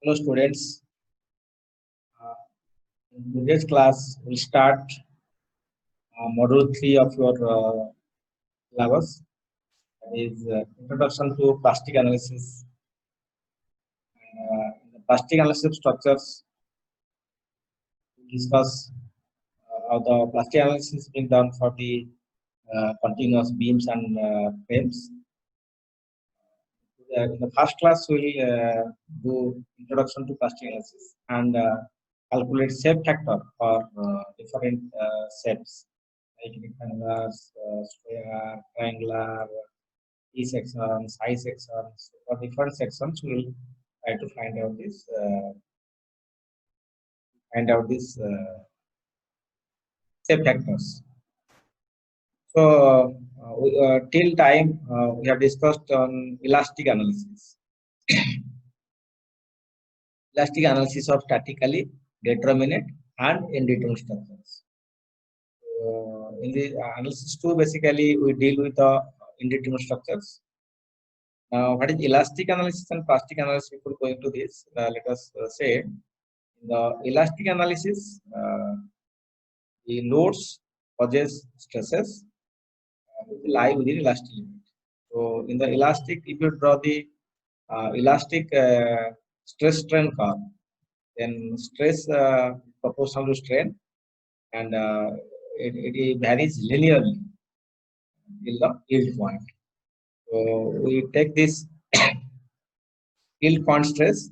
Hello students, in today's class we'll start module 3 of your syllabus, that is introduction to plastic analysis. In the plastic analysis structures, we discuss how the plastic analysis is being done for the continuous beams and frames. In the first class, we'll do introduction to plastic analysis and calculate shape factor for different shapes like rectangulars, square, triangular, E sections, I sections. For different sections, we'll try to find out shape factors. So till time we have discussed on elastic analysis. Elastic analysis of statically determinate and indeterminate structures. In the analysis 2, basically we deal with the indeterminate structures. Now, what is elastic analysis and plastic analysis? Before going to this, let us say in the elastic analysis, the loads causes stresses lie within elastic limit. So, in the elastic, if you draw the elastic stress strain curve, then stress proportional to strain, and it varies linearly till the yield point. So we take this yield point stress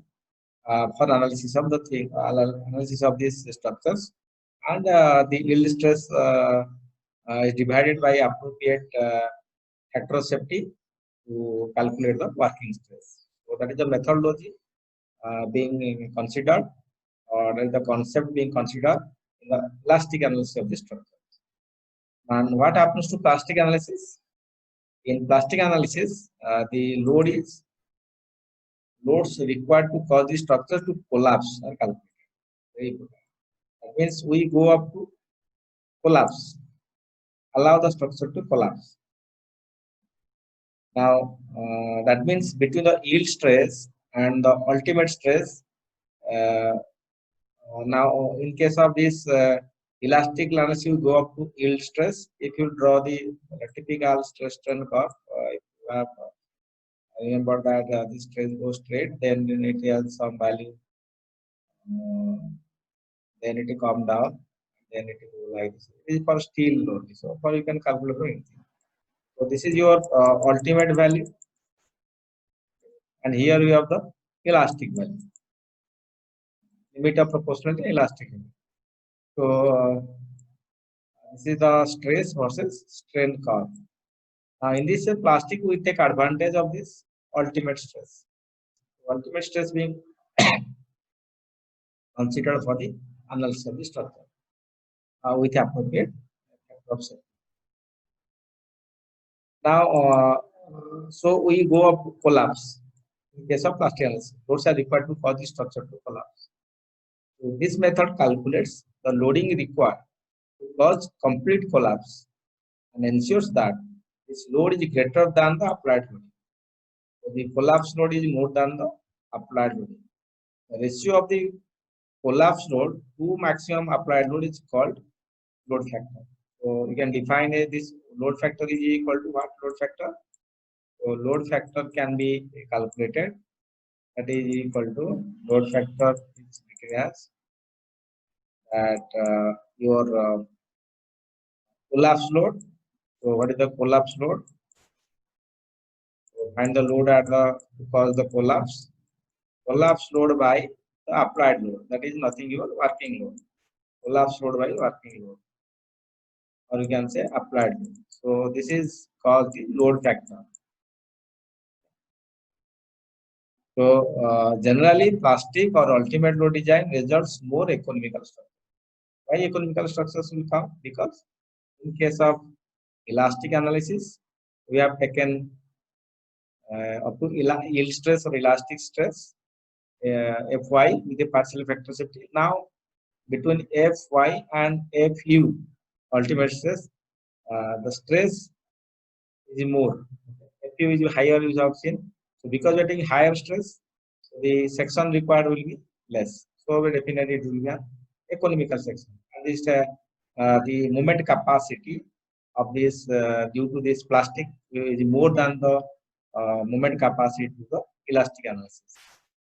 for analysis of the analysis of these structures, and the yield stress is divided by appropriate factor of safety to calculate the working stress. So that is the methodology being considered, or that is the concept being considered in the elastic analysis of the structure. And what happens to plastic analysis? In plastic analysis, the loads required to cause the structure to collapse are calculated. Very important. That means we go up to collapse, allow the structure to collapse. Now, that means between the yield stress and the ultimate stress, now in case of this elastic analysis, you go up to yield stress. If you draw the typical stress strain curve, if you have remember that this stress goes straight, then it has some value, then it will come down, then it will go like this. It is for steel load, so for you can calculate anything. So this is your ultimate value, and here we have the elastic value, limit of proportionality, elastic limit. So this is the stress versus strain curve. In this plastic, we take advantage of this ultimate stress. Ultimate stress being considered for the analysis of the structure with appropriate factor. Now, so we go up to collapse. In case of plastic analysis, loads are required to cause the structure to collapse. So this method calculates the loading required to cause complete collapse and ensures that this load is greater than the applied loading. So the collapse load is more than the applied loading. The ratio of the collapse load to maximum applied load is called load factor. So you can define this load factor is equal to what load factor? So load factor can be calculated. That is equal to load factor is as that your collapse load. So what is the collapse load? So find the load at the cause the collapse. Collapse load by the applied load. That is nothing your working load. Collapse load by working load, or you can say applied load. So this is called the load factor. So generally, plastic or ultimate load design results more economical structure. Why economical structures will come? Because in case of elastic analysis, we have taken up to yield stress or elastic stress Fy with a partial factor safety. Now between Fy and Fu ultimate stress, the stress is more. Fu is higher, you have seen. So because we are taking higher stress, so The section required will be less. So definitely it will be an economical section. And this the moment capacity of this due to this plastic is more than the moment capacity to the elastic analysis.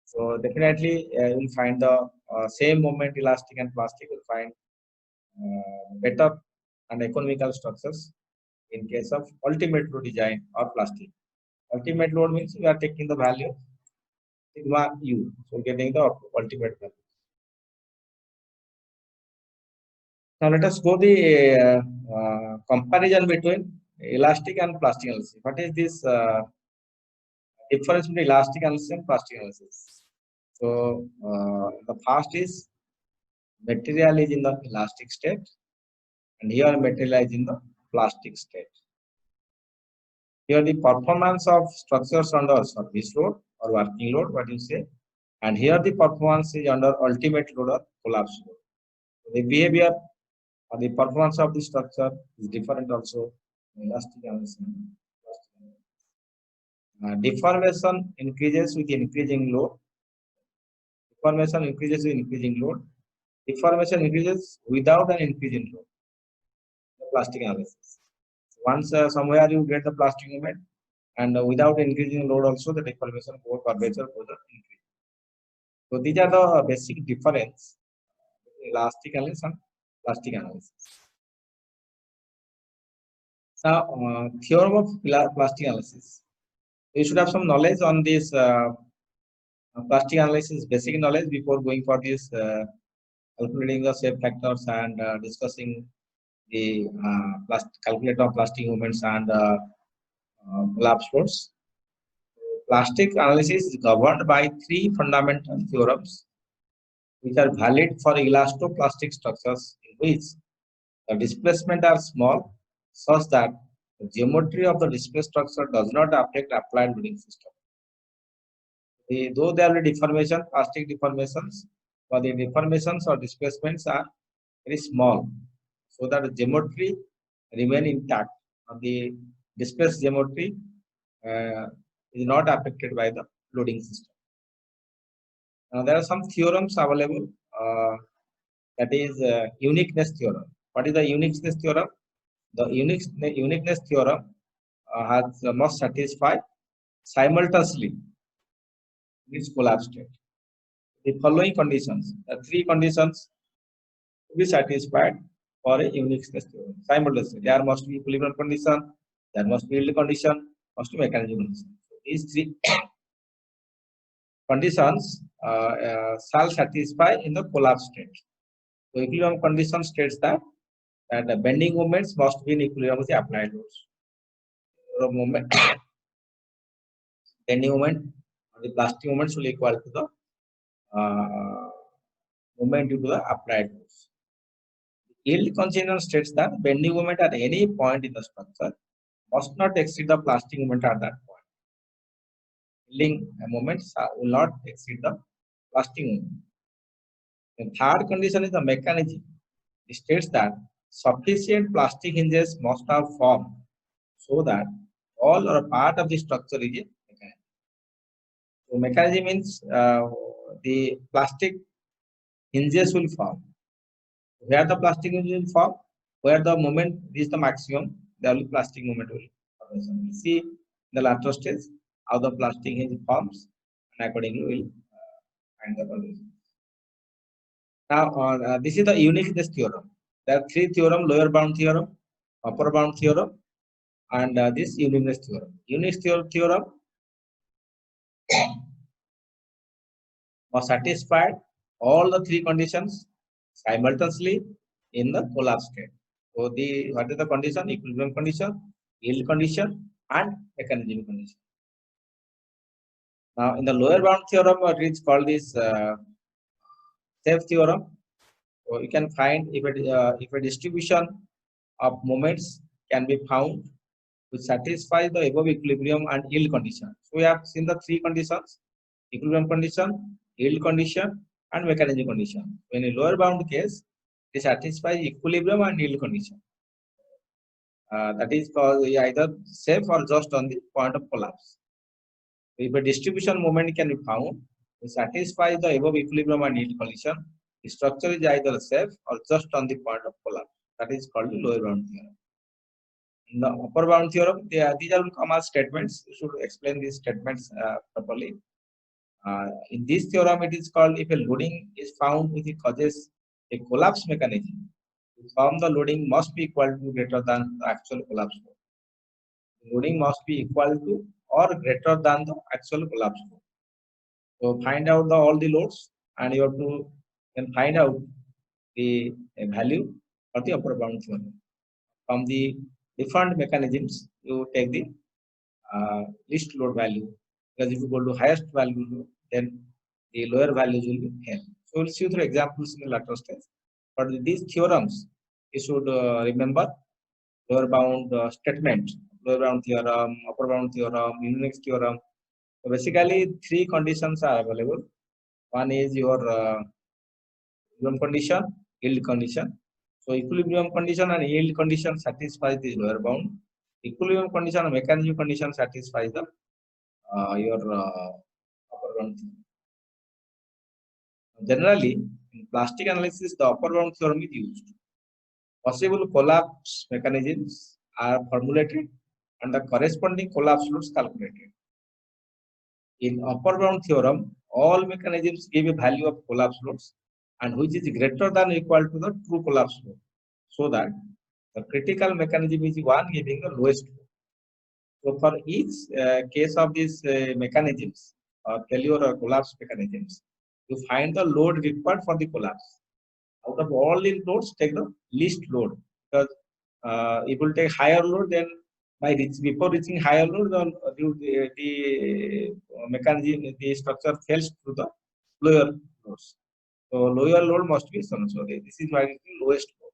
So definitely you will find the same moment elastic and plastic will find better and economical structures in case of ultimate load design or plastic. Ultimate load means we are taking the value sigma u, so getting the ultimate value. Now let us go the comparison between elastic and plastic analysis. What is this difference between elastic analysis and plastic analysis? So the first is material is in the elastic state, and here material is in the plastic state. Here the performance of structures under service load or working load, what you say, and here the performance is under ultimate load or collapse load. So the behavior or the performance of the structure is different also in elastic analysis. Deformation increases with increasing load. Deformation increases with increasing load. Deformation increases without an increase in load. The plastic analysis. Once somewhere you get the plastic movement, and without increasing load also the deformation or curvature goes increase. So these are the basic difference between elastic analysis and plastic analysis. Now, theorem of plastic analysis. You should have some knowledge on this plastic analysis, basic knowledge before going for this calculating the shape factors and discussing the calculate of plastic movements and collapse loads. Plastic analysis is governed by three fundamental theorems which are valid for elastoplastic structures in which the displacement are small such that the geometry of the displaced structure does not affect applied loading system. Though there are deformation, plastic deformations, but the deformations or displacements are very small, so that the geometry remain intact. The displaced geometry is not affected by the loading system. Now there are some theorems available. That is uniqueness theorem. What is the uniqueness theorem? The uniqueness theorem must satisfy simultaneously its collapse state. The following conditions, the three conditions to be satisfied for a uniqueness theorem. Simultaneously, there must be equilibrium condition, there must be yield condition, must be mechanism condition. So these three conditions shall satisfy in the collapse state. So equilibrium condition states that the bending moments must be in equilibrium with the applied loads. Moment, bending moment, the plastic moments will equal to the moment due to the applied loads. Yield condition states that bending moment at any point in the structure must not exceed the plastic moment at that point. Yielding moments will not exceed the plastic moment. The third condition is the mechanism. It states that sufficient plastic hinges must have formed so that all or a part of the structure is a mechanism. So mechanism means the plastic hinges will form. Where the plastic hinges will form, where the moment is the maximum, the only plastic moment will form. We see the lateral stage how the plastic hinge forms, and accordingly we will find the condition. Now this is the uniqueness theorem. There are three theorems: lower bound theorem, upper bound theorem, and this uniqueness theorem. Uniqueness theorem must satisfy all the three conditions simultaneously in the collapse state. So what is the condition? Equilibrium condition, yield condition, and mechanism condition. Now in the lower bound theorem, it is called this safe theorem. So you can find if a distribution of moments can be found to satisfy the above equilibrium and yield condition. So we have seen the three conditions: equilibrium condition, yield condition, and mechanism condition. In a lower bound case, it satisfies equilibrium and yield condition. That is called either safe or just on the point of collapse. If a distribution moment can be found To satisfy the above equilibrium and yield condition, the structure is either safe or just on the point of collapse. That is called the lower bound theorem. In the upper bound theorem, these are come as statements. You should explain these statements properly. In this theorem, it is called if a loading is found which causes a collapse mechanism, from the loading must be equal to greater than the actual collapse load. The loading must be equal to or greater than the actual collapse load. So find out all the loads, and you have to then find out the value of the upper bound theorem. From the different mechanisms, you take the least load value, because if you go to highest value, then the lower values will be here. So we'll see through examples in the later stage. But these theorems, you should remember lower bound statement, lower bound theorem, upper bound theorem, Unix theorem. So basically, three conditions are available. One is your equilibrium condition, yield condition. So equilibrium condition and yield condition satisfies the lower bound. Equilibrium condition and mechanism condition satisfies the your upper bound theorem. Generally, in plastic analysis, the upper bound theorem is used. Possible collapse mechanisms are formulated and the corresponding collapse loads calculated. In upper bound theorem, all mechanisms give a value of collapse loads and which is greater than or equal to the true collapse load, so that the critical mechanism is one giving the lowest load. So for each case of these mechanisms or failure or collapse mechanisms, you find the load required for the collapse. Out of all the loads, take the least load, because it will take higher load, then before reaching higher load, the mechanism, the structure fails to the lower loads. So lower load must be some. So this is why it is the lowest load.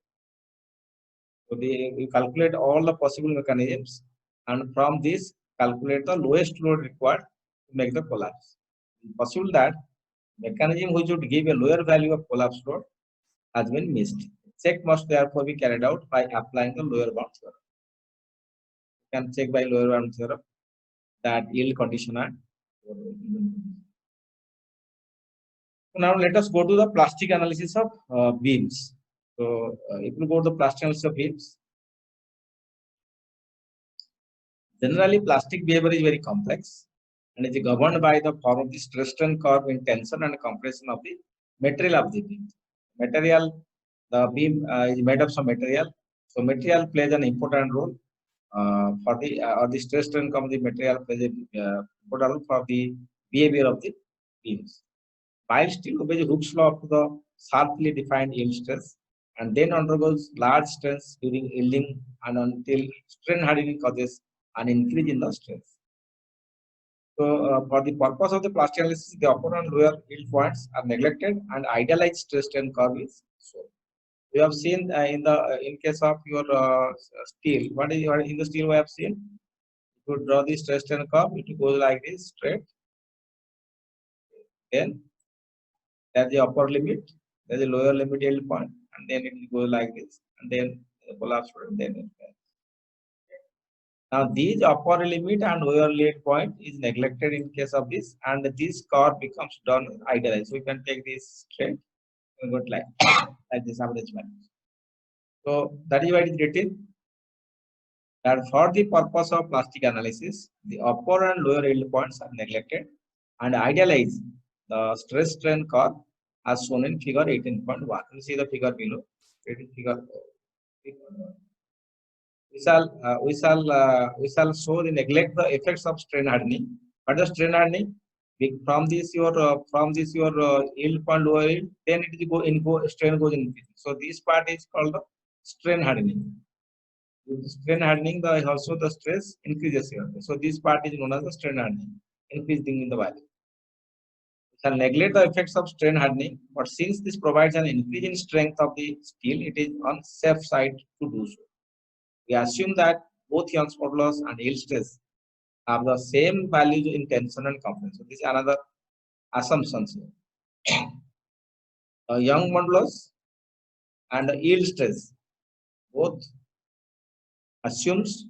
So we calculate all the possible mechanisms, and from this calculate the lowest load required to make the collapse. It's possible that mechanism which would give a lower value of collapse load has been missed. Check must therefore be carried out by applying the lower bound theorem. You can check by lower bound theorem that yield condition and now let us go to the plastic analysis of beams. So if you go to the plastic analysis of beams, generally plastic behavior is very complex and is governed by the form of the stress strain curve in tension and compression of the material of the beam. Material, the beam is made of some material. So material plays an important role for the or the stress strain curve of the material plays an important role for the behavior of the beams. While steel obeys Hooke's law to the sharply defined yield stress and then undergoes large stress during yielding and until strain hardening causes an increase in the stress. So, for the purpose of the plastic analysis, the upper and lower yield points are neglected and idealized stress strain curve is shown. We have seen in case of your steel, what in the steel we have seen? To draw the stress strain curve, it goes like this straight. Then there's the upper limit, there's a lower limit yield point, and then it will go like this, and then the collapse and then it goes. Now these upper limit and lower limit point is neglected in case of this, and this curve becomes done idealized. So we can take this straight and go like this average value. So that is why it is written that for the purpose of plastic analysis, the upper and lower yield points are neglected and idealize the stress strain curve as shown in figure 18.1. You see the figure below. It is figure. We shall show the neglect the effects of strain hardening. But the strain hardening from this your yield point lower yield, then it will strain goes increasing. So this part is called the strain hardening. With the strain hardening, also the stress increases here. So this part is known as the strain hardening, increasing in the value. Shall neglect the effects of strain hardening, but since this provides an increase in strength of the steel, it is on safe side to do so. We assume that both Young's modulus and yield stress have the same values in tension and compression. So this is another assumption here. Young modulus and the yield stress both assumes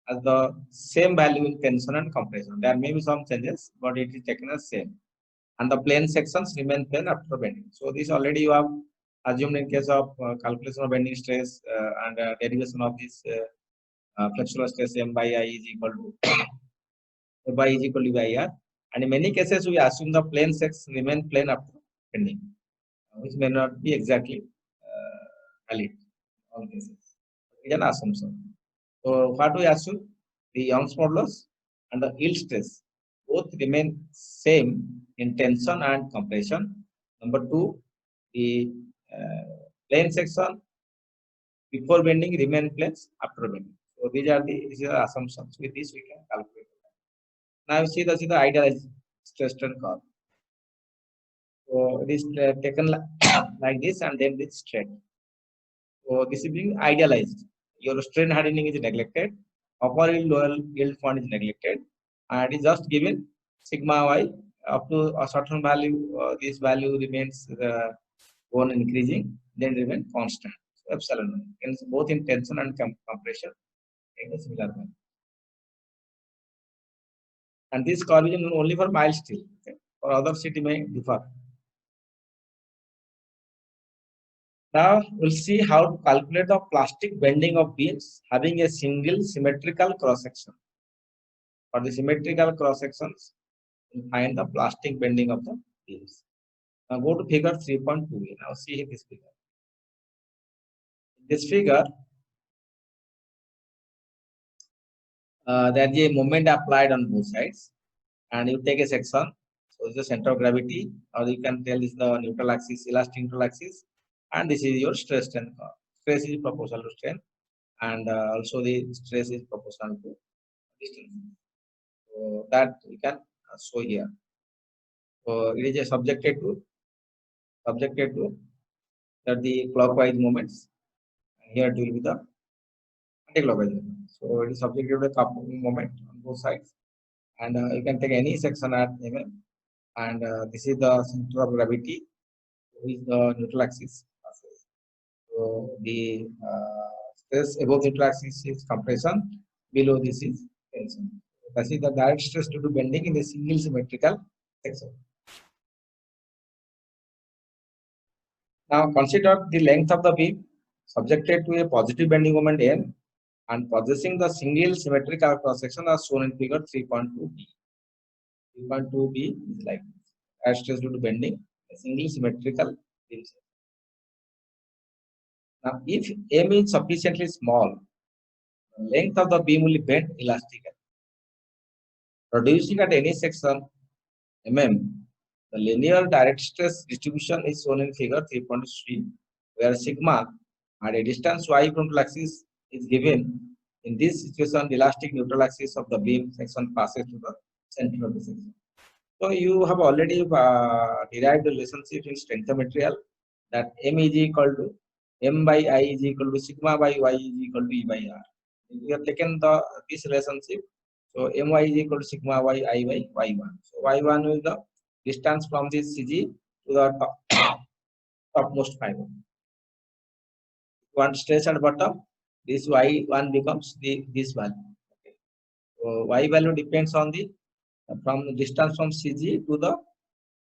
as the same value in tension and compression. There may be some changes, but it is taken as same. and the plane sections remain plane after bending. So this already you have assumed in case of calculation of bending stress and derivation of this flexural stress M by I is equal to by is equal to by R. And in many cases, we assume the plane sections remain plane after bending, which may not be exactly valid in all cases. It is an assumption. So what we assume? The Young's modulus and the yield stress both remain same in tension and compression. Number two, the plane section before bending remain planes after bending. So these are the assumptions. With this we can calculate. Now see the idealized stress strain curve. So it is taken like this and then this straight. So this is being idealized. Your strain hardening is neglected, upper yield, lower yield point is neglected, and it is just given sigma y up to a certain value. This value remains on increasing, then remain constant. So epsilon y. Hence both in tension and compression in a similar manner. And this curve is only for mild steel. Okay? For other sheet it may differ. Now we'll see how to calculate the plastic bending of beams having a single symmetrical cross section. For the symmetrical cross sections, we'll find the plastic bending of the beams. Now go to figure 3.2. Now see this figure. In this figure, there is a moment applied on both sides, and you take a section. So it's the center of gravity, or you can tell this the neutral axis, elastic neutral axis, and this is your stress strain curve. Stress is proportional to strain, and also the stress is proportional to distance. So that we can show here. So it is a subjected to that the clockwise movements, and here it will be the anti-clockwise movement. So it is subjected to the moment on both sides, and you can take any section at mm, and this is the center of gravity, which is the neutral axis. So the stress above the neutral axis is compression, below this is tension. That is the direct stress due to bending in a single symmetrical section. Now consider the length of the beam subjected to a positive bending moment N and possessing the single symmetrical cross section as shown in figure 3.2b. 3.2b is like as stress due to bending a single symmetrical beam. Now if M is sufficiently small, the length of the beam will bend elastically. Producing at any section mm, the linear direct stress distribution is shown in figure 3.3, where sigma at a distance y from the axis is given. In this situation, the elastic neutral axis of the beam section passes to the center of the section. So you have already derived the relationship in strength of material that M is equal to M by I is equal to sigma by Y is equal to E by R. We have taken this relationship. So My is equal to sigma y I by y1. So y1 is the distance from this CG to the topmost fiber. One stress at bottom, this y1 becomes this value. Okay. So y value depends on the from the distance from CG to the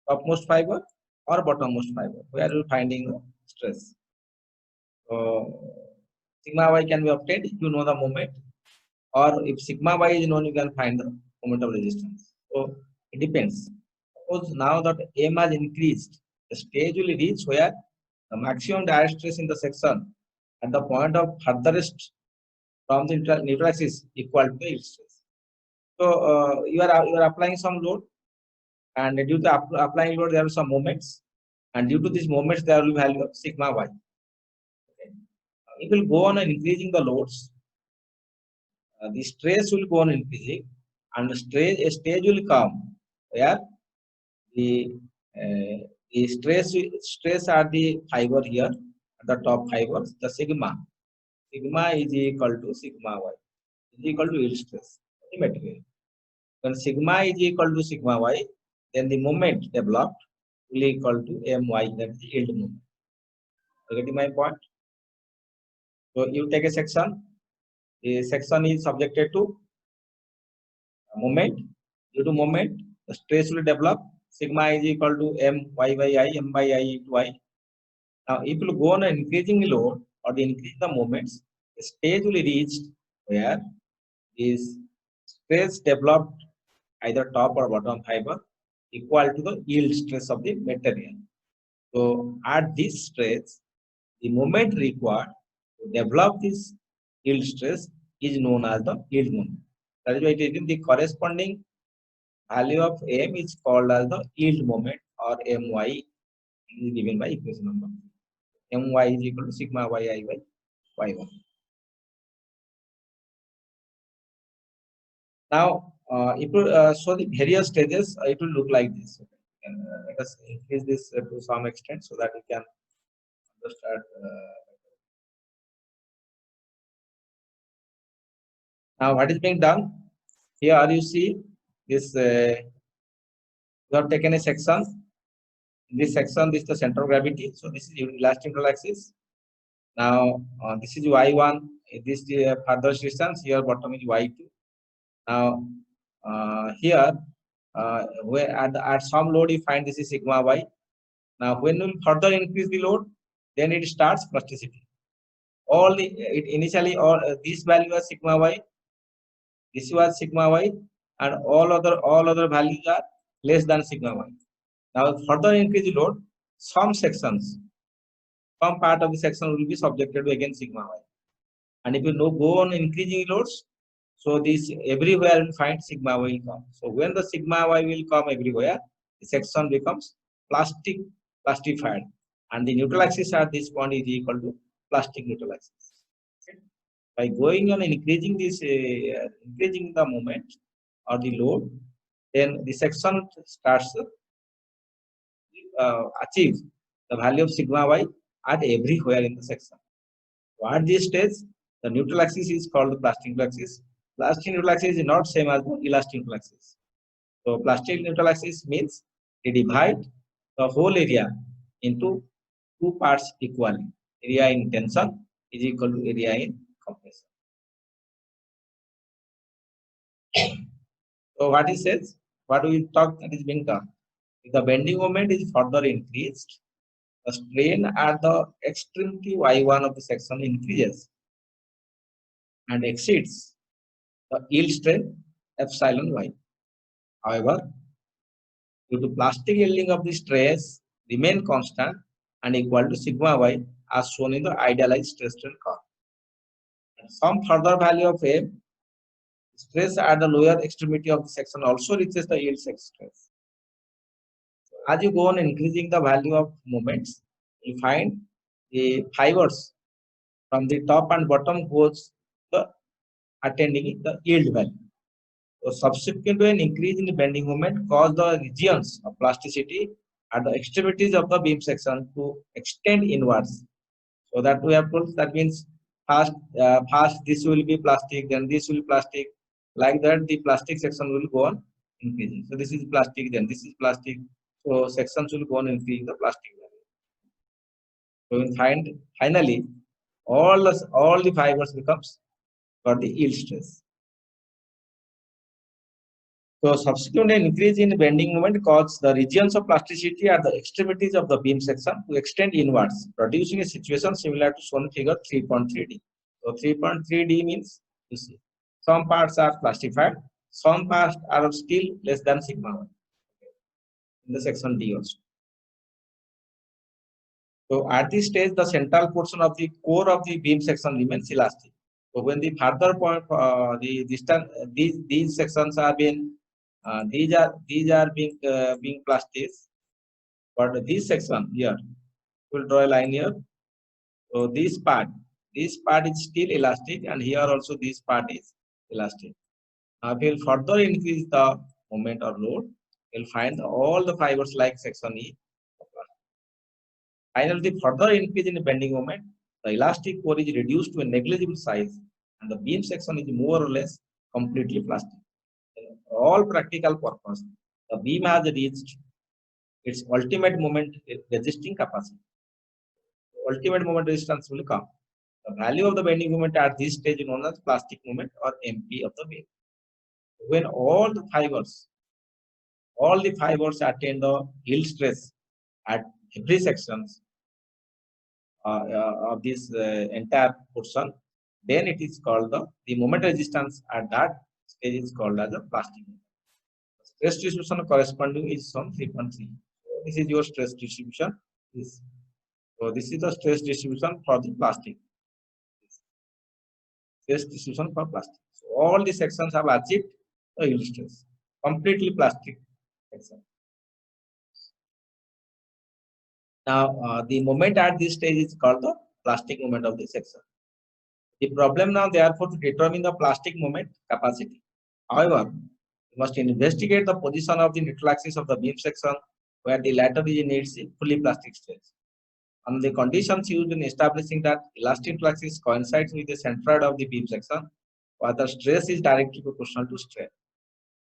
topmost fiber or bottommost fiber, where we are finding the stress. So sigma y can be obtained if you know the moment, or if sigma y is known, you can find the moment of resistance. So it depends. Suppose now that M has increased, the stage will reach where the maximum direct stress in the section at the point of furthest from the neutral axis equal to the yield stress. So you are applying some load, and due to applying load there are some moments, and due to these moments there will be value of sigma y. Okay. It will go on increasing the loads. The stress will go on increasing, and a stage will come where the stress at the fiber here at the top fibers, the sigma is equal to sigma y is equal to yield stress the material. When sigma is equal to sigma y, then the moment developed will equal to my, that is the yield moment. You getting my point? So you take a section. The section is subjected to moment. Due to moment, the stress will develop sigma is equal to my by I, m by I into I. Now, if you go on increasing load or the increase the moments, a stage will be reached where is stress developed either top or bottom fiber equal to the yield stress of the material. So, at this stress, the moment required to develop this yield stress is known as the yield moment. That is why it is the corresponding value of M is called as the yield moment, or My is given by equation number. My is equal to sigma yi by y1. Now, if you show the various stages, it will look like this. Let us increase this to some extent so that we can understand. Now, what is being done? Here you see this. You have taken a section. In this section, this is the center of gravity. So this is elastic neutral axis. Now, this is y1. This is further distance. Here, bottom is y2. Now, here, where at some load you find this is sigma y. Now, when you further increase the load, then it starts plasticity. All the initially all this value was sigma y, this was sigma y, and all other values are less than sigma y. Now, further increase the load, some sections, some part of the section will be subjected to again sigma y. And if you go on increasing loads, so this everywhere will find sigma y will come. So when the sigma y will come everywhere, the section becomes plastified, and the neutral axis at this point is equal to plastic neutral axis. Okay. By going on and increasing this, increasing the moment or the load, then the section starts achieve the value of sigma y at everywhere in the section. So at this stage, the neutral axis is called the plastic neutral axis. Plastic neutral axis is not same as the elastic neutral axis. So plastic neutral axis means they divide the whole area into two parts equally. Area in tension is equal to area in compression. So what it says, what we talk that is being done. If the bending moment is further increased, the strain at the extremity y1 of the section increases and exceeds the yield strength epsilon y. However, due to plastic yielding of the stress remain constant and equal to sigma y as shown in the idealized stress strain curve. And some further value of M, stress at the lower extremity of the section also reaches the yield stress. As you go on increasing the value of moments, you find the fibers from the top and bottom goes the attending the yield value. So subsequent to an increase in the bending moment cause the regions of plasticity at the extremities of the beam section to extend inwards. So that we have told, that means first this will be plastic, then this will be plastic. Like that, the plastic section will go on increasing. So this is plastic, then this is plastic. So sections will go on increasing the plastic value. So we find finally all the fibers becomes for the yield stress. So subsequent increase in bending moment causes the regions of plasticity at the extremities of the beam section to extend inwards, producing a situation similar to shown figure 3.3D. So 3.3D means, you see, some parts are plastified, some parts are still less than sigma 1 in the section D also. So at this stage, the central portion of the core of the beam section remains elastic. So when the further point, the distance, these sections are being these are being plastic, but this section here, we'll draw a line here. So this part is still elastic, and here also this part is elastic. Now if you'll further increase the moment or load, you'll find all the fibers like section E. Finally, the further increase in the bending moment, the elastic core is reduced to a negligible size, and the beam section is more or less completely plastic. In all practical purpose, the beam has reached its ultimate moment resisting capacity. The ultimate moment resistance will come. The value of the bending moment at this stage is known as plastic moment or MP of the beam. When all the fibers all the fibers attain the yield stress at every sections of this entire portion, then it is called the moment resistance at that stage is called as a plastic moment. Stress distribution corresponding is some 3.3. This is your stress distribution. So this is the stress distribution for the plastic. Stress distribution for plastic. So all the sections have achieved the yield stress. Completely plastic section. Now the moment at this stage is called the plastic moment of the section. The problem now therefore to determine the plastic moment capacity. However, you must investigate the position of the neutral axis of the beam section where the latter needs a fully plastic stress. And the conditions used in establishing that elastic neutral axis coincides with the centroid of the beam section where the stress is directly proportional to strain.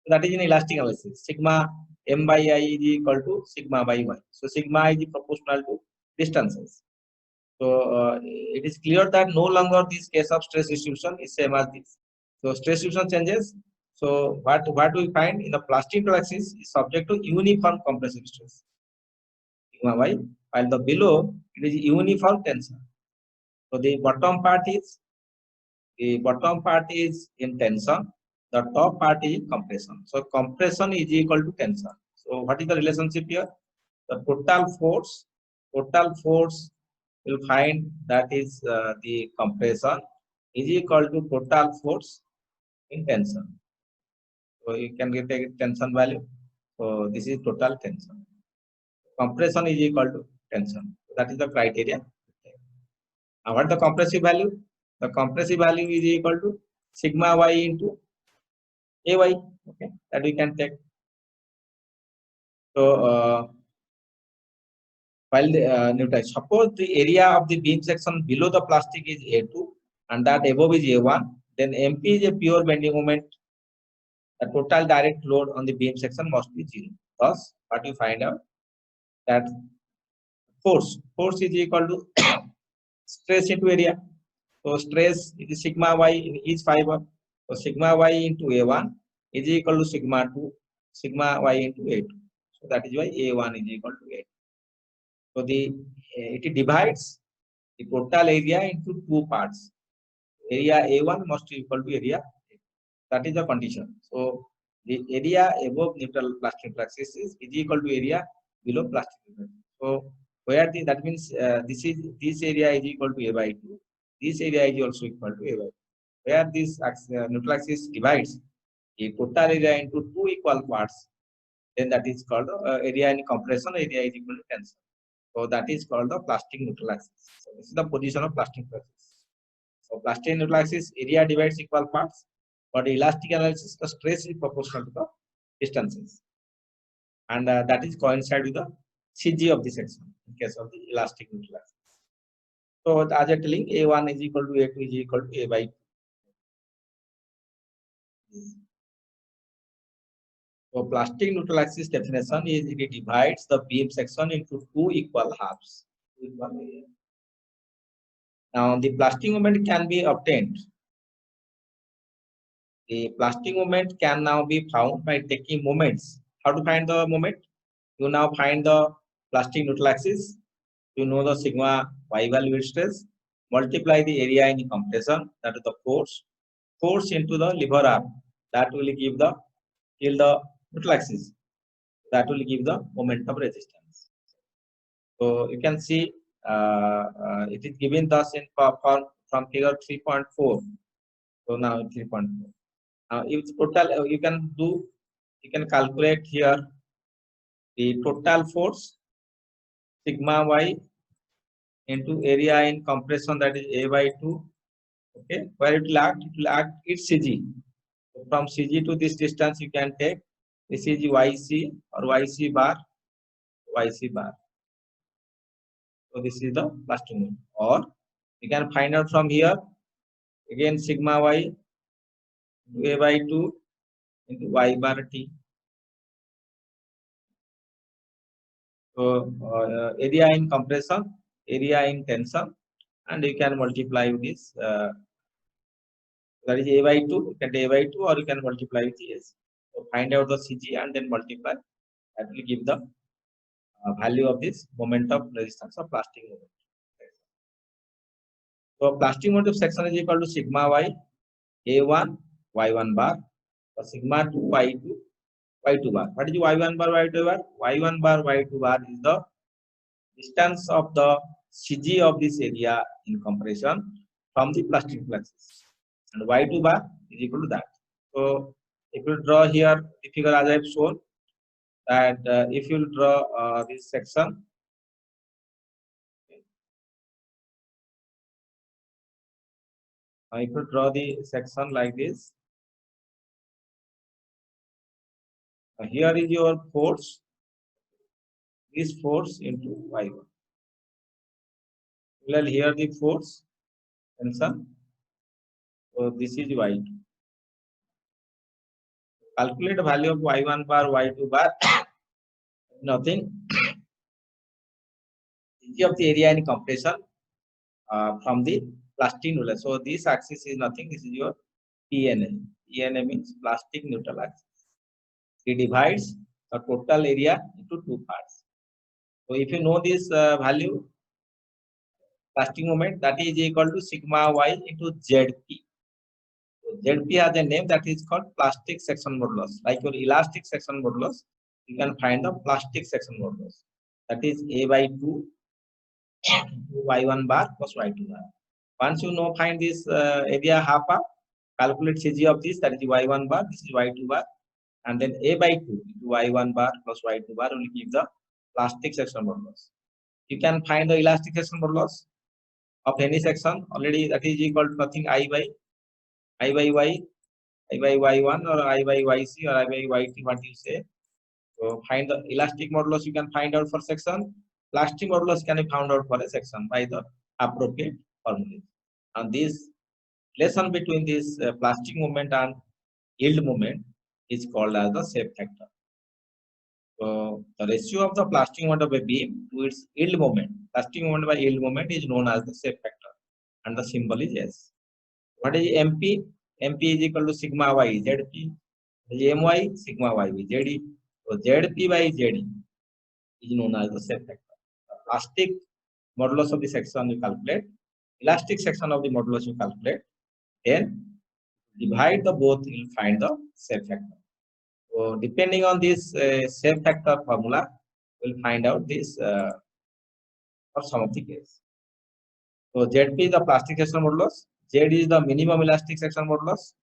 So that is in elastic analysis. Sigma m by I is equal to sigma by y. So sigma is proportional to distances. So it is clear that no longer this case of stress distribution is same as this. So stress distribution changes. So what we find in the plastic neutral axis is subject to uniform compressive stress, sigma y, while the below it is uniform tension. So the bottom part is in tension. The top part is compression. So compression is equal to tension. So what is the relationship here? The total force will find that is the compression is equal to total force in tension. So you can get a tension value. So this is total tension. Compression is equal to tension. That is the criteria. Now what is the compressive value? The compressive value is equal to sigma y into ay. Okay, that we can take. So while the suppose the area of the beam section below the plastic is A2 and that above is A1, then MP is a pure bending moment. The total direct load on the beam section must be 0. Thus, what you find out that force is equal to stress into area. So stress is sigma y in each fiber. So sigma y into A1 is equal to sigma y into A2. So that is why A1 is equal to A2. So it divides the total area into two parts. Area A1 must be equal to area A2. That is the condition. So the area above neutral plastic axis is equal to area below plastic axis. So where that means this area is equal to A by 2. This area is also equal to A by 2. Where this neutral axis divides the total area into two equal parts, then that is called area in compression, area is equal to tension. So that is called the plastic neutral axis. So this is the position of plastic neutral axis. So plastic neutral axis area divides equal parts, but elastic analysis the stress is proportional to the distances, and that is coincide with the CG of the section in case of the elastic neutral axis. So as I'm telling, A1 is equal to A2 is equal to A by 2. So plastic neutral axis definition is it divides the beam section into two equal halves. Now the plastic moment can be obtained. The plastic moment can now be found by taking moments. How to find the moment? You now find the plastic neutral axis. You know the sigma y value stress. Multiply the area in compression, that is the force into the lever arm. That will give the neutral axis. That will give the moment of resistance. So you can see it is given thus in from figure 3.4. So now 3.4. If total you can calculate here the total force sigma y into area in compression, that is A by 2. Okay, where it will act its CG. So from CG to this distance you can take this is YC or YC bar. So this is the plastic moment. Or you can find out from here again sigma y into A by 2 into Y bar T. So area in compression, area in tension, and you can multiply with this. That is A by 2. You can A by 2, or you can multiply with S. So find out the CG and then multiply. That will give the value of this moment of resistance of plastic moment. So plastic moment of section is equal to sigma y A1 Y1 bar or sigma 2 Y2 Y2 bar. What is Y1 bar Y2 bar? Y1 bar Y2 bar is the distance of the CG of this area in compression from the plastic axis, and Y2 bar is equal to that. So if you draw here the figure as I have shown, that if you draw this section, if you draw the section like this, here is your force, this force into Y1. Well, here the force tension, so this is Y2. Calculate the value of Y1 bar, Y2 bar, nothing. Of the area in compression from the plastic neutral. So this axis is nothing. This is your PNA. PNA means plastic neutral axis. It divides the total area into two parts. So if you know this value, plastic moment, that is equal to sigma y into ZP. So ZP has a name that is called plastic section modulus. Like your elastic section modulus, you can find the plastic section modulus. That is A by 2 Y1 bar plus Y2 bar. Once you know, find this area half up, calculate CG of this, that is Y1 bar, this is Y2 bar, and then A by 2 into Y1 bar plus Y2 bar will give the plastic section modulus. You can find the elastic section modulus of any section already, that is equal to nothing I by Y, I by Y1 or I by YC or I by YT, what you say. So find the elastic modulus you can find out for section. Plastic modulus can be found out for a section by the appropriate formula. And this relation between this plastic moment and yield moment is called as the shape factor. So the ratio of the plastic moment of a beam to its yield moment, plastic moment by yield moment, is known as the shape factor, and the symbol is S. What is MP? MP is equal to sigma y ZP. My sigma y ZE. So ZP by ZE is known as the shape factor. The plastic modulus of the section you calculate, elastic section of the modulus you calculate, then divide the both, you will find the shape factor. So depending on this shape factor formula, we'll find out this for some of the case. So ZP is the plastic section modulus, Z is the minimum elastic section modulus.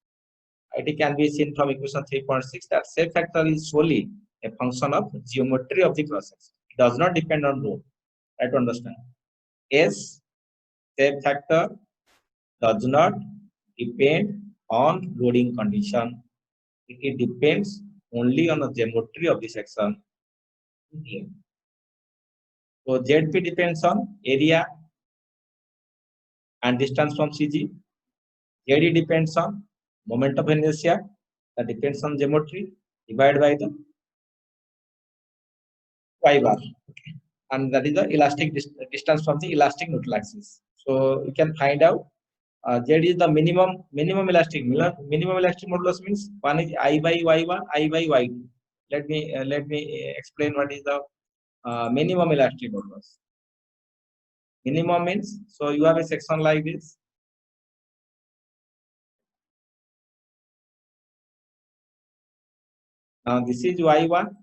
It can be seen from equation 3.6 that shape factor is solely a function of geometry of the cross section. It does not depend on rho. Try to understand. S, shape factor, does not depend on loading condition. It depends only on the geometry of the section. So ZP depends on area and distance from CG. ZE depends on moment of inertia, that depends on geometry, divided by the Y bar, and that is the elastic distance from the elastic neutral axis. So you can find out Z is the minimum elastic modulus means one is I by Y1, I by Y2. Let me explain what is the minimum elastic modulus. Minimum means, so you have a section like this. Now this is Y1,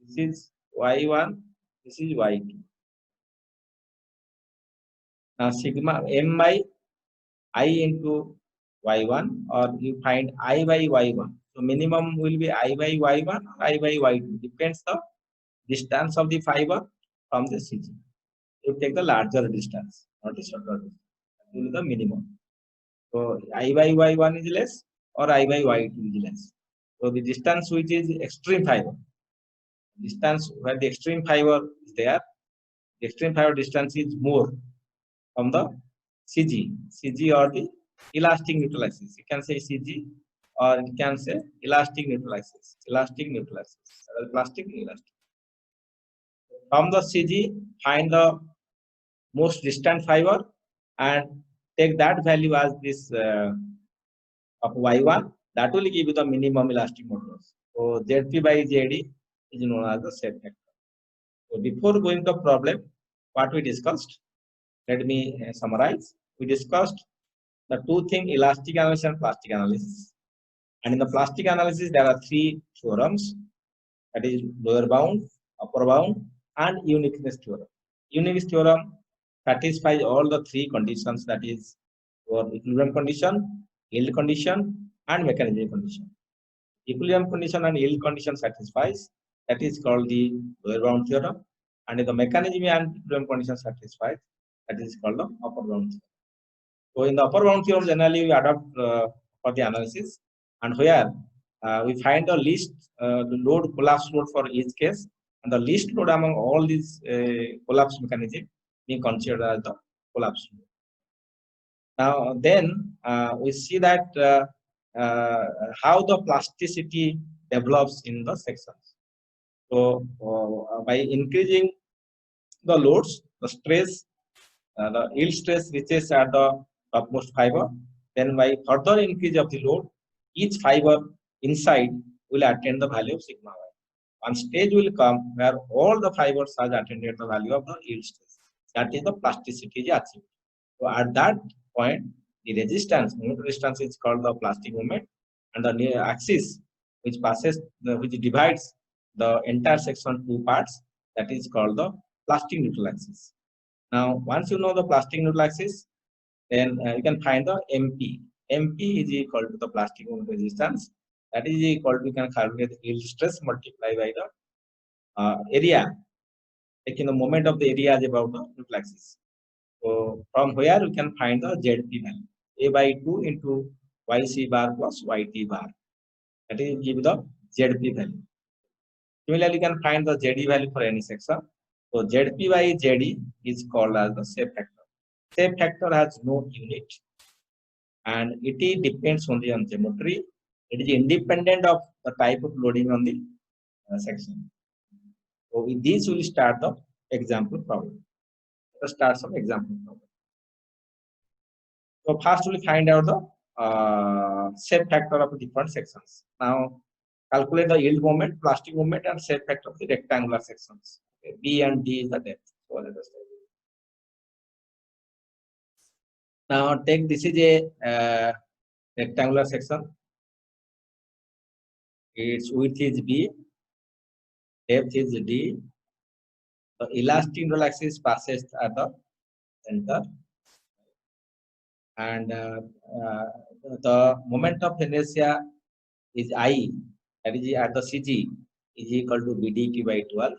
this is Y1, this is Y2. Now sigma M by I into Y1, or you find I by Y1. So minimum will be I by Y1 or I by Y2. Depends the distance of the fiber from the CG. You take the larger distance, not the shorter distance. That will be the minimum. So I by Y1 is less or I by Y2 is less. So the distance which is extreme fiber, distance where the extreme fiber is there, the extreme fiber distance is more from the CG or the elastic neutral axis. You can say CG or you can say elastic neutral axis. Elastic neutral axis. Plastic elastic. From the CG, find the most distant fiber and take that value as this of Y1. That will give you the minimum elastic modulus. So ZP by ZD is known as the shape factor. So before going to problem, what we discussed, let me summarize. We discussed the two things, elastic analysis and plastic analysis. And in the plastic analysis, there are three theorems, that is lower bound, upper bound, and uniqueness theorem. Uniqueness theorem satisfies all the three conditions, that is your equilibrium condition, yield condition, and mechanism condition. Equilibrium condition and yield condition satisfies, that is called the lower bound theorem. And if the mechanism and equilibrium condition satisfies, that is called the upper bound theorem. So in the upper bound theorem, generally we adopt for the analysis, and where we find the least the load, collapse load for each case, and the least load among all these collapse mechanism being considered as the collapse load. Now then we see that how the plasticity develops in the sections. So by increasing the loads, the stress, the yield stress reaches at the topmost fiber. Then by further increase of the load, each fiber inside will attain the value of sigma y. One stage will come where all the fibers have attained the value of the yield stress. That is the plasticity is achieved. So at that point, the resistance, moment resistance is called the plastic moment, and the near axis which passes, which divides the entire section two parts, that is called the plastic neutral axis. Now, once you know the plastic neutral axis, then you can find the MP. MP is equal to the plastic moment resistance. That is equal to, you can calculate the yield stress multiplied by the area, taking the moment of the area as about the neutral axis. So from where you can find the ZP value, A by 2 into YC bar plus YT bar. That is give the ZP value. Similarly, you can find the ZE value for any section. So ZP by ZE is called as the shape factor. Shape factor has no unit, and it depends only on geometry. It is independent of the type of loading on the section. So with this, we will start the example problem. Let us start some example problem. So first we will find out the shape factor of different sections. Now calculate the yield moment, plastic moment, and shape factor of the rectangular sections. Okay. B and D is the depth. So let us take it. Now take this is a rectangular section. Its width is B, depth is D. The elastic neutral axis passes at the center, and the moment of inertia is I, that is at the CG, is equal to BDQ by 12.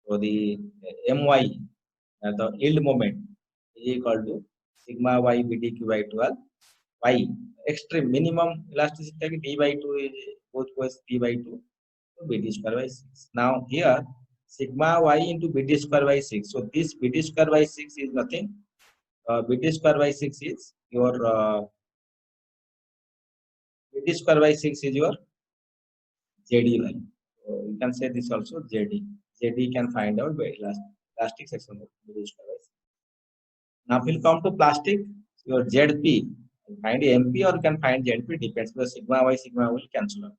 So the My, the yield moment, is equal to sigma y BDQ by 12. Y, extreme minimum elasticity, D by 2 is both ways D by 2, so BD square by 6. Now here, sigma y into BD square by 6. So this BD square by 6 is nothing. BD square by 6 is your BD square by 6 is your ZD value. So you can say this also ZD. ZD can find out by elastic section of BD square by 6. Now if you come to plastic, your ZP, find MP or you can find ZP, depends, because sigma y will cancel out.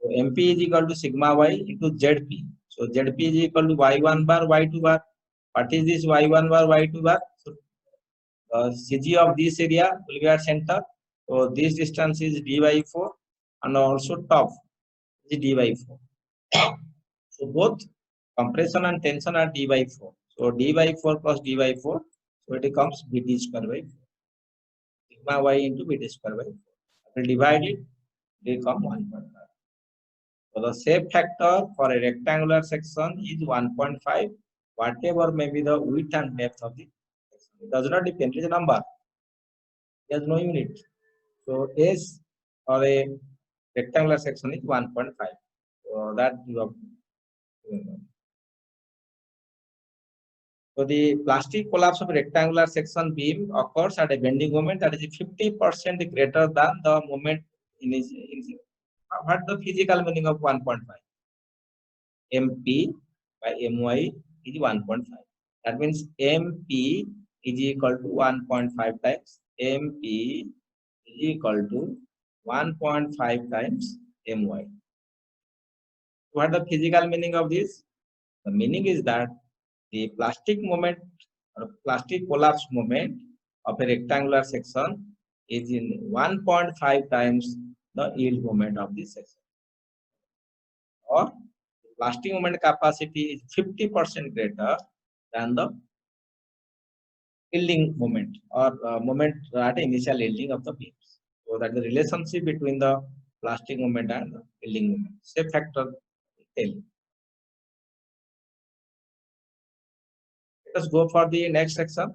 So MP is equal to sigma y into ZP. So ZP is equal to y1 bar, y2 bar. What is this y1 bar, y2 bar? So CG of this area will be at center. So this distance is d by 4, and also top is d by 4. So both compression and tension are d by 4. So d by 4 plus d by 4. So it becomes BD square by 4. Sigma y into BD square by 4. After divide it, they become 1.5. So the shape factor for a rectangular section is 1.5, whatever may be the width and depth of the section. It does not depend, it is a number. There is no unit. So S for a rectangular section is 1.5. So that you have to know. So the plastic collapse of rectangular section beam occurs at a bending moment that is 50% greater than the moment in what the physical meaning of 1.5? MP by My is 1.5. That means MP is equal to 1.5 times MP is equal to 1.5 times My. What the physical meaning of this? The meaning is that the plastic moment or plastic collapse moment of a rectangular section is in 1.5 times the yield moment of this section, or plastic moment capacity is 50% greater than the yielding moment or moment at initial yielding of the beams. So that the relationship between the plastic moment and the yielding moment. Shape factor tell. Let us go for the next section,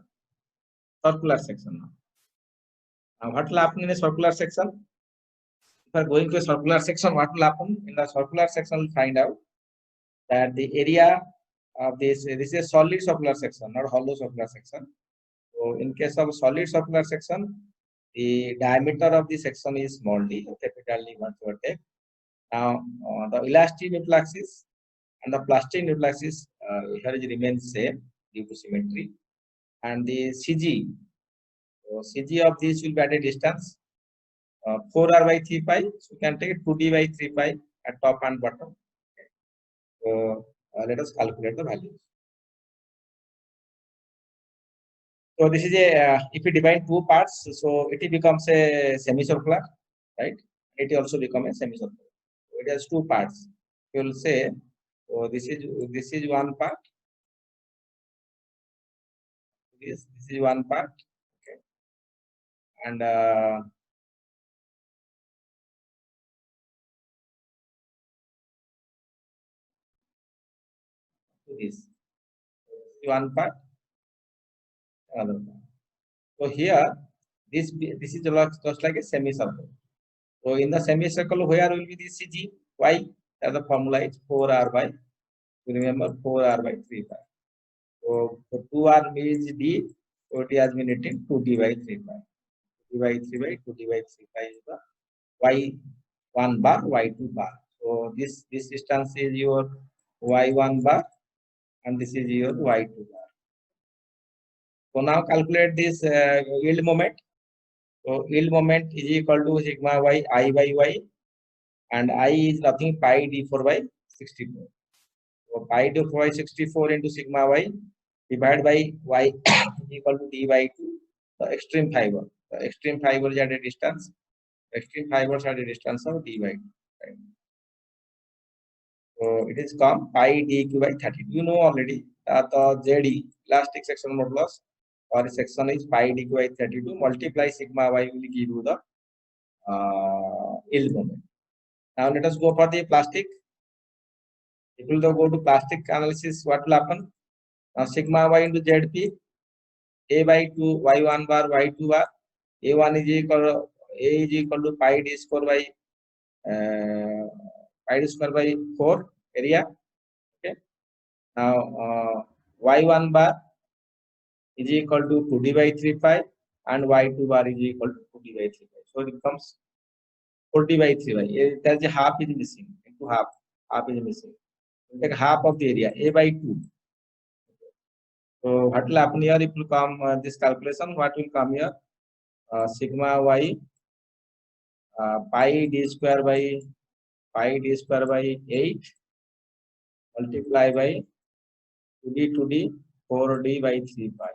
circular section now. Now what will happen in a circular section? If we are going to a circular section, what will happen? In the circular section, we'll find out that the area of this is a solid circular section, not hollow circular section. So in case of solid circular section, the diameter of the section is small d, capital D what you take. Now the elastic neutral axis and the plastic neutral axis here remains same due to symmetry, and the CG. So CG of this will be at a distance 4r by 3 pi. So you can take 2d by 3 pi at top and bottom. So let us calculate the values. So this is a if we divide two parts, so it becomes a semicircular, right? It also becomes a semicircular. So it has two parts. You will say, so this is one part. This is one part, okay, and this one part, another part. So here, this is just like a semicircle. So in the semicircle, where will be the CG? Why? As the formula is 4r by. You remember 4r by 3 pi. So 2r means d. So it has been written 2d by 3 pi. D by 3 by 2d by 3 pi is the y1 bar, y2 bar. So this distance is your y1 bar, and this is your y2 bar. So now calculate this yield moment. So yield moment is equal to sigma y I by y, and I is nothing pi d4 by 64. So pi d4 by 64 into sigma y divided by y is equal to d by 2. The extreme fiber. The extreme fiber is at a distance. Extreme fibers are at a distance of d by 2. Right? So it is come pi dq by 30. You know already that the ZE elastic section modulus or section is pi dq by 32 multiply sigma y will give you the yield moment. Now let us go for the plastic. If we will go to plastic analysis, what will happen? Now sigma y into ZP, a by 2 y1 bar y2 bar, a1 is equal to pi d square by pi d square by 4 area. Okay. Now y1 bar is equal to 2d by 3 pi, and y2 bar is equal to 2d by 3 pi. So it becomes 40 by 3 pi. There is a half is missing. Into half is missing. Take half of the area, a by 2. So what will happen here? If you come this calculation, what will come here? Sigma y pi d square by 8 multiply by 2d 4d by 3 pi.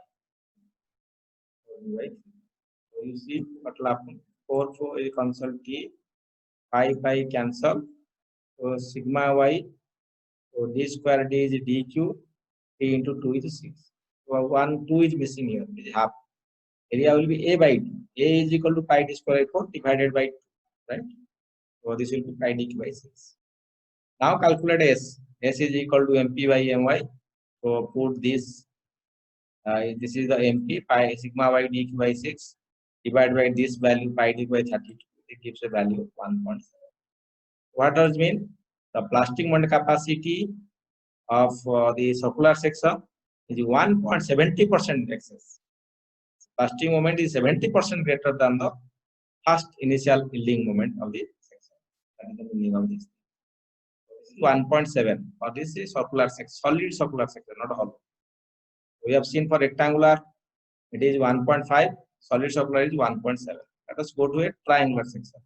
So you see what will happen? 4 is cancel t, pi cancel. So sigma y, so d square d is dq, t into 2 is 6. So 2 is missing here, it is half. Area will be a by 2. A is equal to pi d square by 4 divided by 2, right? So this will be pi dq by 6. Now calculate S. S is equal to mp by my. So put this. This is the mp pi sigma y dq by 6 divided by this value pi dq by 32. It gives a value of 1.7. What does it mean? The plastic moment capacity of the circular section is 1.70% excess. Plastic moment is 70% greater than the first initial yielding moment of the section. That is the meaning of this. This is 1.7, or this is circular section, solid circular section, not hollow. We have seen for rectangular, it is 1.5, solid circular is 1.7. Let us go to a triangular section.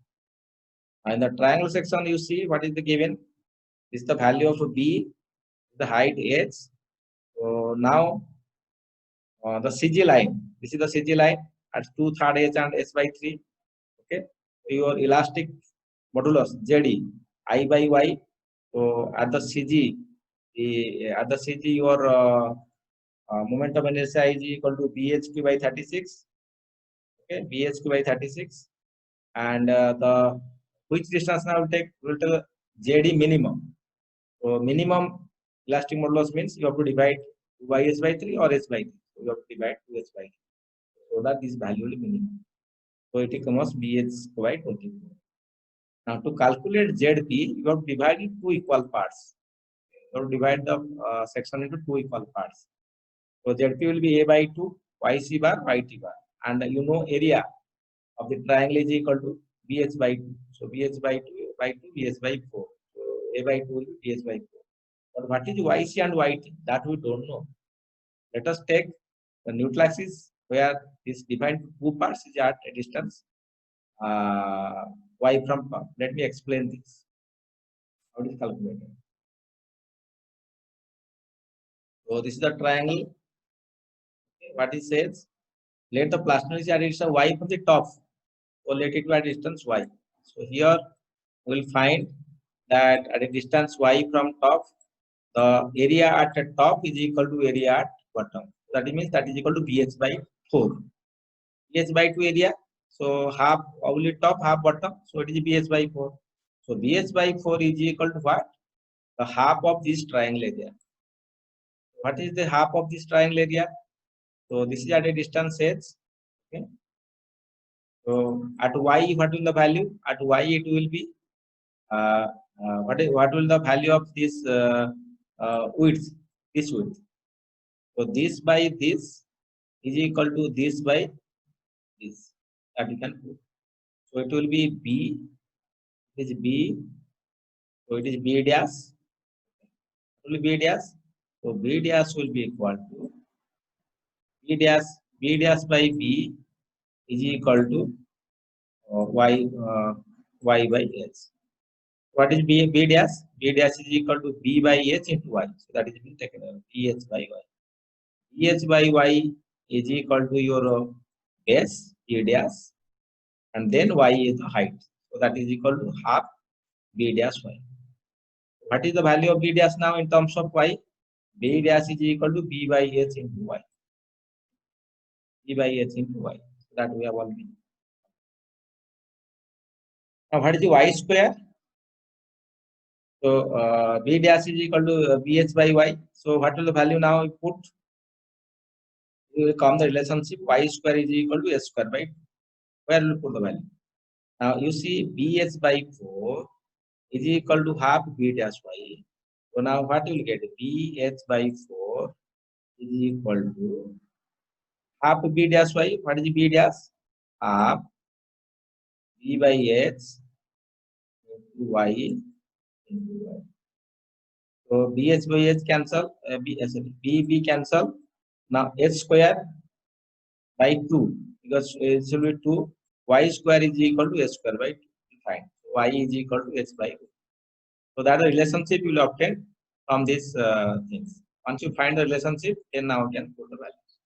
In the triangle section, you see what is the given. This is the value of B, the height h. So now the CG line. This is the CG line at 2/3 h and s by 3. Okay. So your elastic modulus ZE I by Y. So at the CG, your moment of inertia is equal to BHQ by 36. Okay, BHQ by 36, and the which distance now will take? Will take ZD minimum. So minimum elastic modulus means you have to divide by s by 3 or s by 3. So you have to divide 2s by 3. So that this value will be minimum. So it becomes BH by 24. Now to calculate ZP, you have to divide it two equal parts. You have to divide the section into two equal parts. So ZP will be A by 2, YC bar, YT bar. And you know area of the triangle is equal to BH by 2. So BH by 2 by 2, BH by 4. So A by 2 will be BH by 4. But what is YC and YT? That we don't know. Let us take the neutral axis where this defined two parts is at a distance y from top. Let me explain this. How it is calculated. So this is the triangle. What it says, let the plastic at distance y from the top. So let it be at distance y. So here we will find that at a distance y from top, the area at the top is equal to area at bottom. That means that is equal to BH by 4. BH by 2 area. So half only top, half bottom. So it is BH by 4. So BH by 4 is equal to what? The half of this triangle area. What is the half of this triangle area? So this is at a distance h. Okay. So at y, what will the value? At y it will be what will the value of this width? This width. So this by this is equal to this by this. That you can put. So it will be B. It is B. So it is B dash. It will be B dash. So B dash will be equal to B dash by B is equal to y by h. What is B dash? B dash is equal to B by h into y. So that is being taken out. BH by y. BH by y is equal to your base B dash, and then y is the height. So that is equal to half B dash y. What is the value of B dash now in terms of y? B dash is equal to B by h into y. B by h into y. So that we have already. Now what is the y square? So B dash is equal to BH by y. So what will the value now you put? You will come the relationship y square is equal to s square by 2. Where will you put the value? Now you see BH by 4 is equal to half B dash y. So now what you will get? BH by 4 is equal to half B dash y. What is B dash? Half B by h into y into y. So BH by h cancel, B cancel. Now h square by 2 because it should be 2. Y square is equal to h square by 2. Fine. Y is equal to h by 2. So that the relationship you will obtain from these things. Once you find the relationship, then now you can put the values.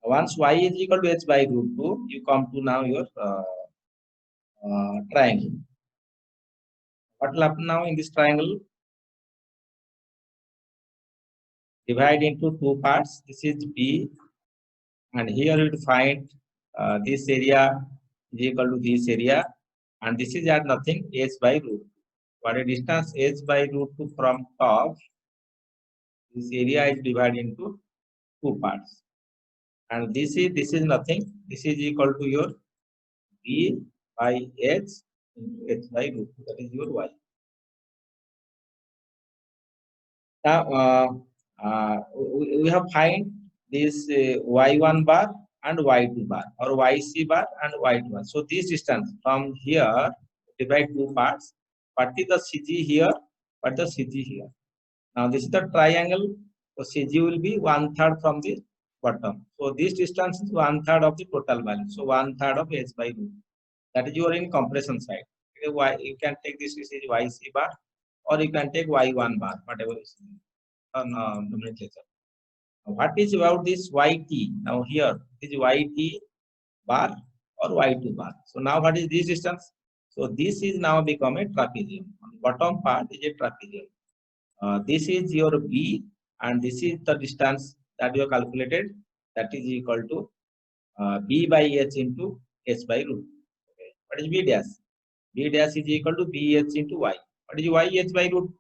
Once y is equal to h by root 2, you come to now your triangle. What will happen now in this triangle? Divide into two parts. This is B, and here you will find this area is equal to this area, and this is at nothing h by root 2. What a distance h by root 2 from top, this area is divided into two parts, and this is nothing. This is equal to your B by h into h by root 2. That is your y. Now we have find this y1 bar and y2 bar, or yc bar and y2 bar. So this distance from here divide two parts. What is the CG here? What is the CG here? Now this is the triangle. So CG will be 1/3 from the bottom. So this distance is 1/3 of the total value. So 1/3 of h by root. That is your in compression side. You can take this is YC bar or you can take y1 bar, whatever is nomenclature. What is about this yt? Now here is yt bar or y2 bar. So now what is this distance? So this is now become a trapezium. On the bottom part is a trapezium. This is your b, and this is the distance that you have calculated. That is equal to b by h into h by root. Okay. What is b dash? B dash is equal to bh into y. What is y h by root?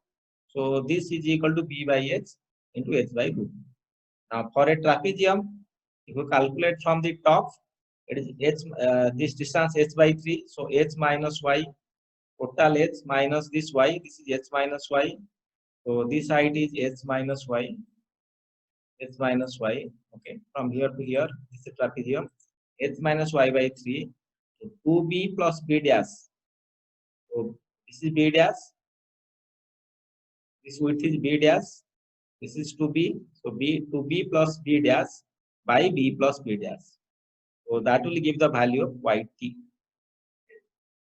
So this is equal to b by h into h by root. Now for a trapezium, if you calculate from the top, it is h, this distance h by 3. So h minus y, total h minus this y. This is h minus y. So this height is h minus y. H minus y. Okay, from here to here, this is trapezium. H minus y by 3. So 2b plus b dash. So this is b dash. This width is b dash. This is 2b. So b 2b plus b dash by b plus b dash. So that will give the value of yt.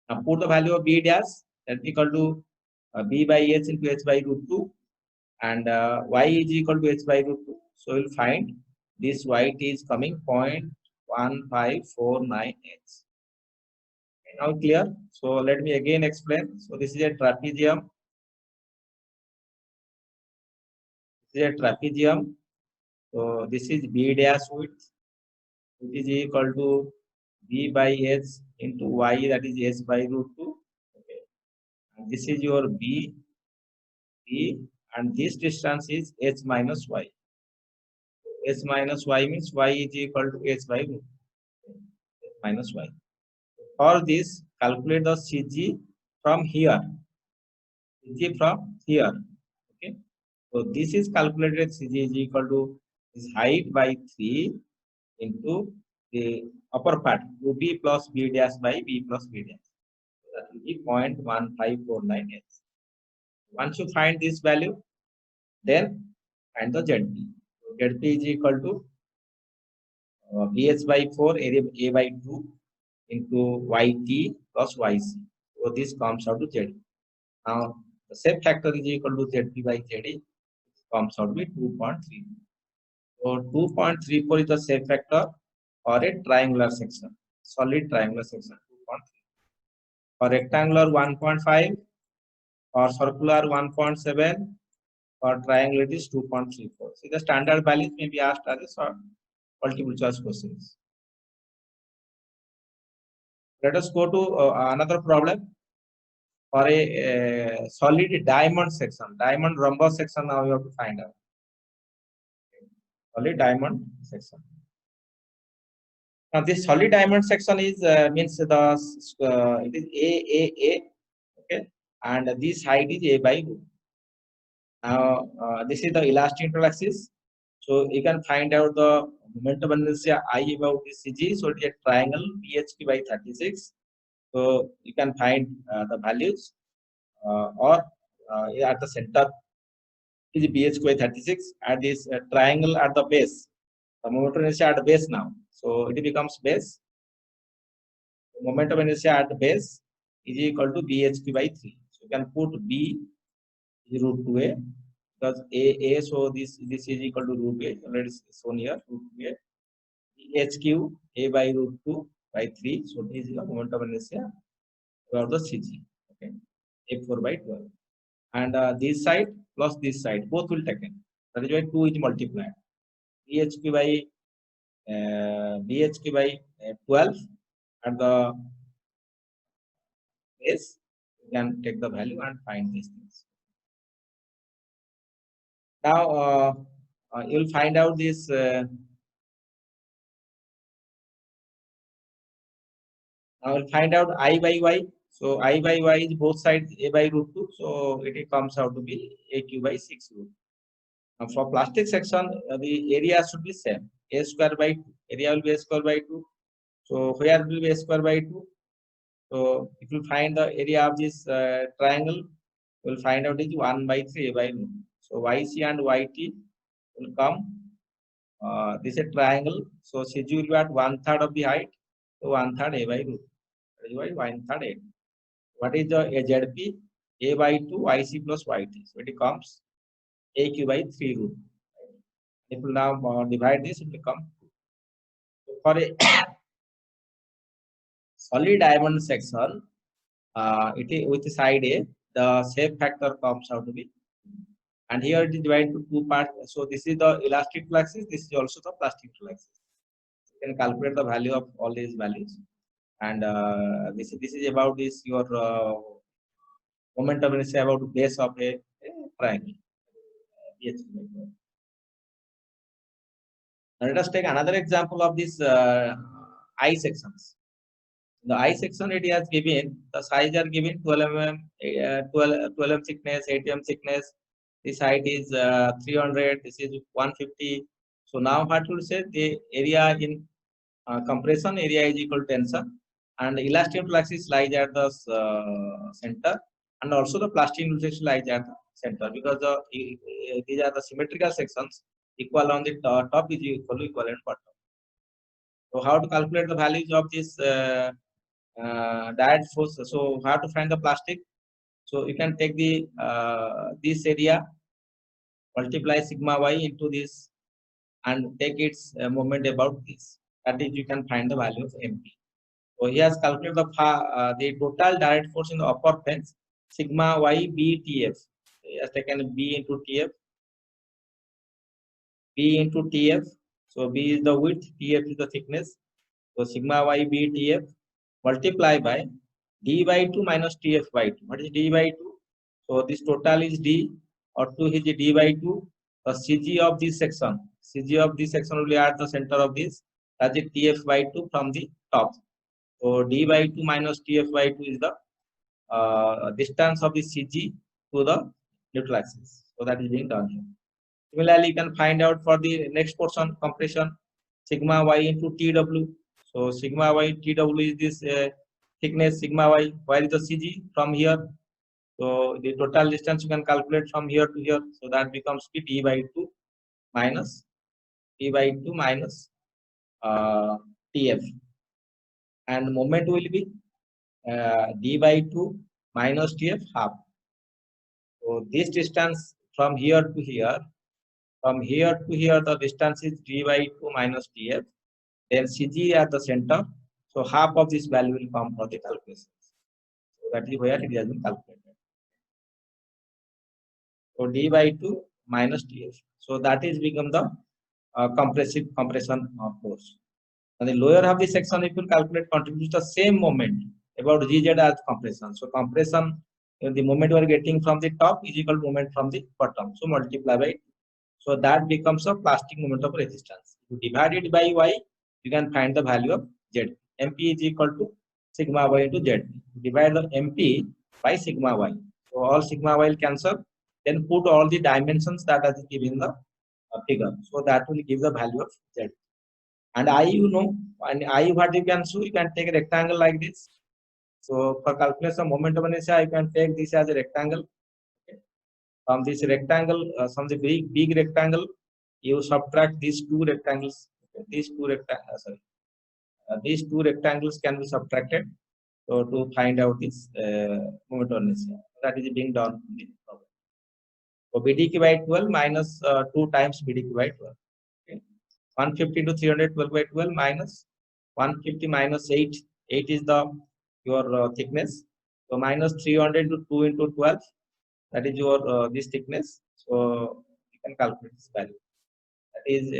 Now put the value of b dash, that is equal to b by h into h by root 2, and y is equal to h by root 2. So we'll find this yt is coming 0.1549h. Now clear? So let me again explain. So this is a trapezium. This is a trapezium. So this is b dash width, which is equal to b by h into y, that is h by root 2. Okay. And this is your b, and this distance is h minus y. H minus y means y is equal to h by root minus y. For this, calculate the CG from here. CG from here. Okay. So this is calculated. CG is equal to this height by 3 into the upper part 2b plus b dash by b plus b dash. So that will be 0.1549h. Once you find this value, then find the ZP. So ZP is equal to BH by 4 A by 2 into YT plus YC. So this comes out to Z. Now the shape factor is equal to ZP by ZE. Comes out to be 2.3. So 2.34 is the shape factor for a triangular section, solid triangular section. 2.3. For rectangular 1.5, for circular 1.7, for triangle it is 2.34. See, the standard values may be asked as a multiple choice questions. Let us go to another problem for a solid diamond section, diamond rhombus section. Now you have to find out. Solid diamond section. Now this solid diamond section is means the it is A, okay, and this height is A by root. Now this is the elastic neutral axis. So you can find out the moment of inertia I about this CG. So it is a triangle BHP by 36. So you can find the values or at the center is BHP by 36, and this triangle at the base. The moment of inertia at the base now. So it becomes base. The moment of inertia at the base is equal to BHP by 3. So you can put B is root 2A, because A, so this is equal to root A. Already shown here, root 2A. HQ A by root 2 by 3. So this is the moment of inertia about the CG. Okay, A4 by 12. And this side plus this side, both will taken. That is why 2 is multiplied. BHP by 12 at the base, you can take the value and find these things. Now you'll find out this. Now we'll find out I by y. So I by y is both sides A by root 2. So it comes out to be AQ by 6 root. Now for plastic section, the area should be same. A square by 2. Area will be A square by 2. So where will be A square by 2? So if you find the area of this triangle, we'll find out is 1 by 3 A by root. So YC and YT will come. This is a triangle. So CG will be at 1/3 of the height. So 1/3 A by root. That is why 1/3 A. What is the ZP? a by 2 yc plus yt. So it becomes aq by 3 root. If we now divide this, it becomes 2. So for a solid diamond section, it is with side A, the shape factor comes out to be, and here it is divided to two parts. So this is the elastic axis, this is also the plastic axis. You can calculate the value of all these values, and this is about this your momentum is about base of a triangle. Yes. Now let us take another example of this I sections. The I section it has given, the size are given 12 mm, 12 mm thickness, 8 mm thickness. This height is 300, this is 150. So now what will say, the area in compression area is equal to tension, and elastic axis lies at the center, and also the plastic axis lies at the center, because these are the symmetrical sections. Equal on the top is equal to equivalent bottom. So how to calculate the values of this direct force? So how to find the plastic? So you can take the this area, multiply sigma y into this, and take its moment about this. That is, you can find the value of MP. So he has calculated the total direct force in the upper planes, sigma y b tf. He has taken b into tf, b into tf. So b is the width, tf is the thickness. So sigma y b tf multiply by d by 2 minus tf by 2. What is d by 2? So this total is d, or 2 is d by 2. The CG of this section, CG of this section will be at the center of this, that is tf by 2 from the top. So d by 2 minus tf by 2 is the distance of the CG to the neutral axis. So that is being done here. Similarly, you can find out for the next portion, compression, sigma y into tw. So sigma y tw is this thickness sigma y. Where is the CG from here? So the total distance you can calculate from here to here. So that becomes d by 2 minus tf, and moment will be d by 2 minus tf half. So this distance from here to here, the distance is d by 2 minus tf. Then CG at the center. So half of this value will come for the calculation. So that is where it has been calculated. So d by 2 minus tf. So that is become the compression force. And the lower half the section, if you calculate, contributes the same moment about gz as compression. So compression, the moment you are getting from the top is equal to moment from the bottom. So multiply by 2. So that becomes a plastic moment of resistance. If you divide it by y, you can find the value of z. MP is equal to sigma y into z. Divide the MP by sigma y. So all sigma y will cancel. Then put all the dimensions that are given in the figure. So that will give the value of z. And I, and I, what you can do, you can take a rectangle like this. So for calculation of moment of inertia, you can take this as a rectangle. Okay. From this rectangle, from the big rectangle, you subtract these two rectangles. Okay. These two rectangles can be subtracted. So to find out this moment of inertia, that is being done in this problem. So BDQ by 12 minus 2 times BDQ by 12. Okay. 150 to 300, 12 by 12 minus 150 minus 8. 8 is the your thickness. So minus 300 to 2 into 12. That is your this thickness. So you can calculate this value. That is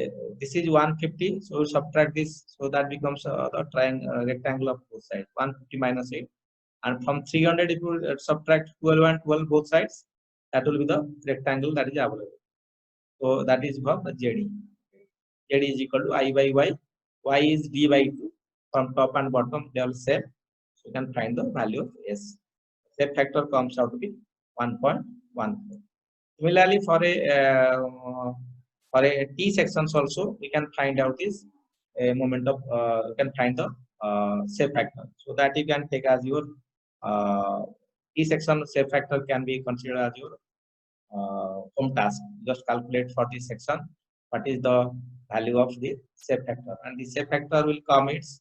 this is 150. So subtract this. So that becomes the triangle rectangle of both sides. 150 minus 8. And from 300, if you subtract 12 and 12 both sides, that will be the rectangle that is available. So that is for the ZD. Z is equal to I by Y. Y is D by 2. From top and bottom, they are same. So you can find the value of S. Shape factor comes out to be 1.14. Similarly, for a T sections also, we can find out this moment of you can find the shape factor. So that you can take as your T section shape factor can be considered as your home task. Just calculate for this section what is the value of the shape factor, and the shape factor will come is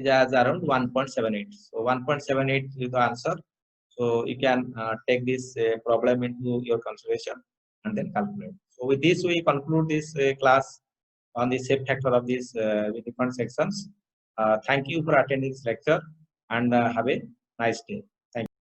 as around 1.78. So 1.78 is the answer. So you can take this problem into your consideration and then calculate. So with this, we conclude this class on the shape factor of these with different sections. Thank you for attending this lecture and have a nice day.